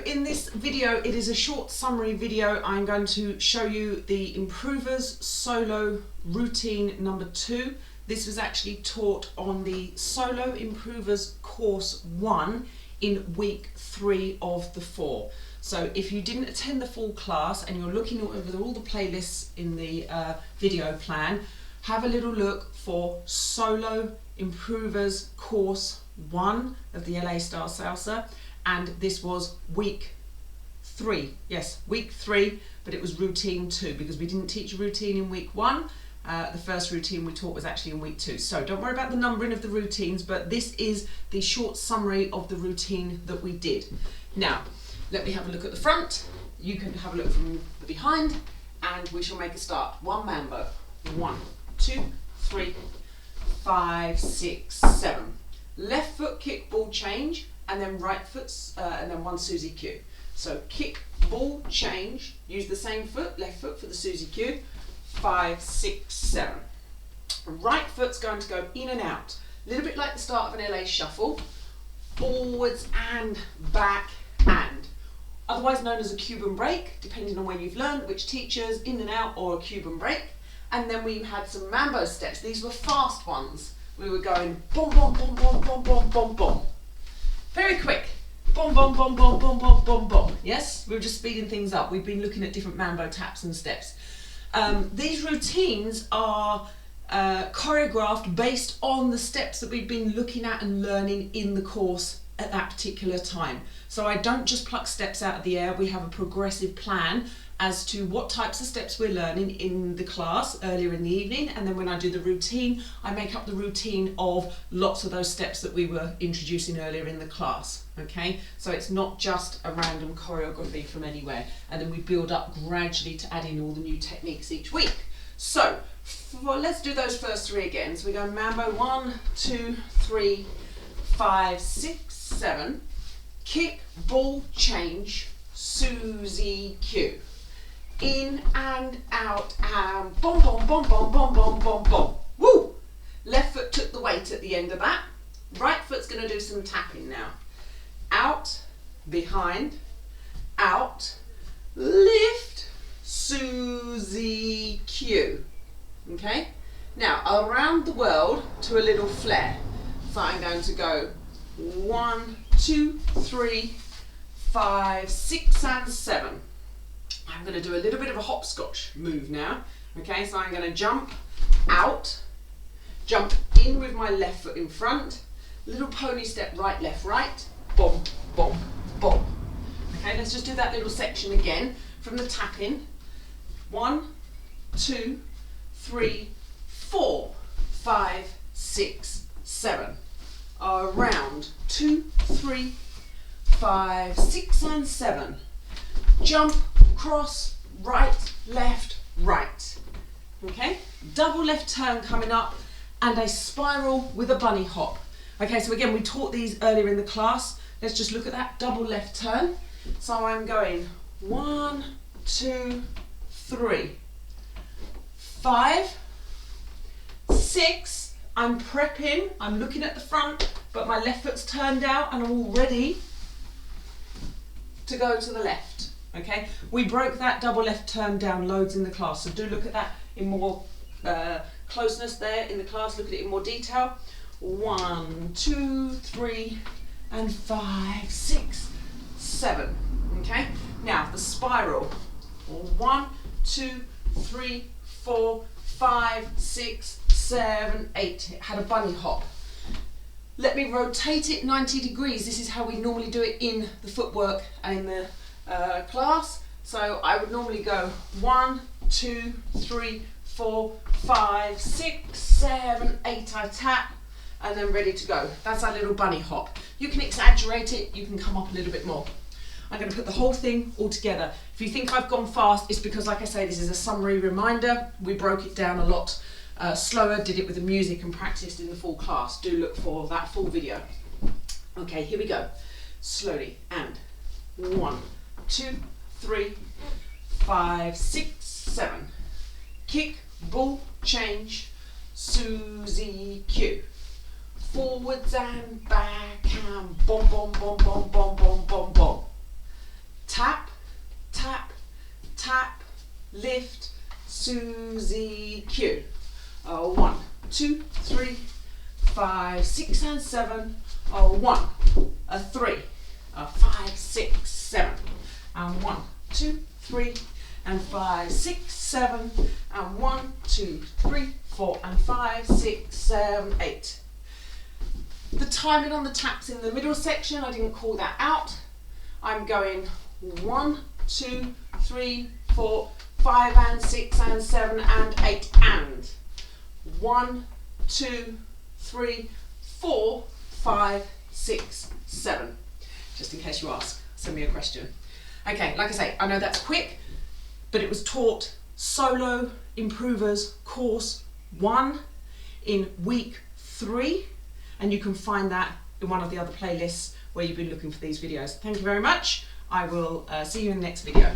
in this video, it is a short summary video. I'm going to show you the Improvers Solo Routine number 2. This was actually taught on the Solo Improvers Course 1 in week 3 of the 4. So if you didn't attend the full class and you're looking over all the playlists in the video plan, have a little look for Solo Improvers Course 1 of the LA Style Salsa, and this was week 3. Yes, week 3, but it was routine 2 because we didn't teach routine in week 1. The first routine we taught was actually in week 2. So don't worry about the numbering of the routines, but this is the short summary of the routine that we did. Now, let me have a look at the front. You can have a look from the behind, and we shall make a start. One mambo. 1, 2, 3, 5, 6, 7. Left foot kick, ball change, and then right foot, and then one Susie Q. So kick, ball, change, use the same foot, left foot for the Susie Q. 5, 6, 7. Right foot's going to go in and out. A little bit like the start of an LA shuffle. Forwards and back and. Otherwise known as a Cuban break, depending on where you've learned, which teachers, in and out or a Cuban break. And then we had some Rambo steps. These were fast ones. We were going boom, boom, boom, boom, boom, boom, boom, boom. Very quick. Boom, boom, boom, boom, boom, boom, boom, boom. Yes, we were just speeding things up. We've been looking at different Rambo taps and steps. These routines are choreographed based on the steps that we've been looking at and learning in the course at that particular time. So I don't just pluck steps out of the air. We have a progressive plan as to what types of steps we're learning in the class earlier in the evening, and then when I do the routine, I make up the routine of lots of those steps that we were introducing earlier in the class. Okay, so it's not just a random choreography from anywhere, and then we build up gradually to add in all the new techniques each week. So well, let's do those first 3 again. So we go Mambo 1, 2, 3, 5, 6, 7, kick, ball, change, Susie Q. In and out and boom, boom, boom, boom, boom, boom, boom, boom. Woo! Left foot took the weight at the end of that. Right foot's going to do some tapping now. Out, behind, out, lift, Susie Q. Okay? Now, around the world to a little flare. So I'm going to go 1, 2, 3, 5, 6 and 7. I'm going to do a little bit of a hopscotch move now. Okay, so I'm going to jump out, jump in with my left foot in front, little pony step right, left, right, boom, boom, boom. Okay, let's just do that little section again from the tapping. 1, 2, 3, 4, 5, 6, 7. Around 2, 3, 5, 6 and 7. Jump, cross, right, left, right. Okay, double left turn coming up and a spiral with a bunny hop. Okay, so again, we taught these earlier in the class. Let's just look at that double left turn. So I'm going 1, 2, 3, 5, 6. I'm prepping, I'm looking at the front, but my left foot's turned out and I'm all ready to go to the left. Okay, we broke that double left turn down loads in the class, so do look at that in more closeness there in the class, look at it in more detail. 1, 2, 3 and 5, 6, 7. Okay, now the spiral. 1, 2, 3, 4, 5, 6, 7, 8. It had a bunny hop. Let me rotate it 90 degrees. This is how we normally do it in the footwork and in the class. So I would normally go 1, 2, 3, 4, 5, 6, 7, 8. I tap and then ready to go. That's our little bunny hop. You can exaggerate it, you can come up a little bit more. I'm going to put the whole thing all together. If you think I've gone fast, it's because, like I say, this is a summary reminder. We broke it down a lot slower, did it with the music and practiced in the full class. Do look for that full video. Okay, here we go. Slowly, and 1, 2, 3, 5, 6, 7. Kick, ball, change, Susie Q. Forwards and back and boom, boom, boom, boom, boom, boom, boom, boom. lift, Susie, Q. 1, 2, 3, 5, 6 and 7. 1, 3, 5, 6, 7. And 1, 2, 3, and 5, 6, 7. And 1, 2, 3, 4, and 5, 6, 7, 8. The timing on the taps in the middle section, I didn't call that out. I'm going 1, 2, 3, 4, 5 and 6 and 7 and 8 and 1, 2, 3, 4, 5, 6, 7. Just in case you ask, send me a question. Okay, like I say, I know that's quick, but it was taught Solo Improvers Course 1 in week 3, and you can find that in one of the other playlists where you've been looking for these videos. Thank you very much. I will see you in the next video.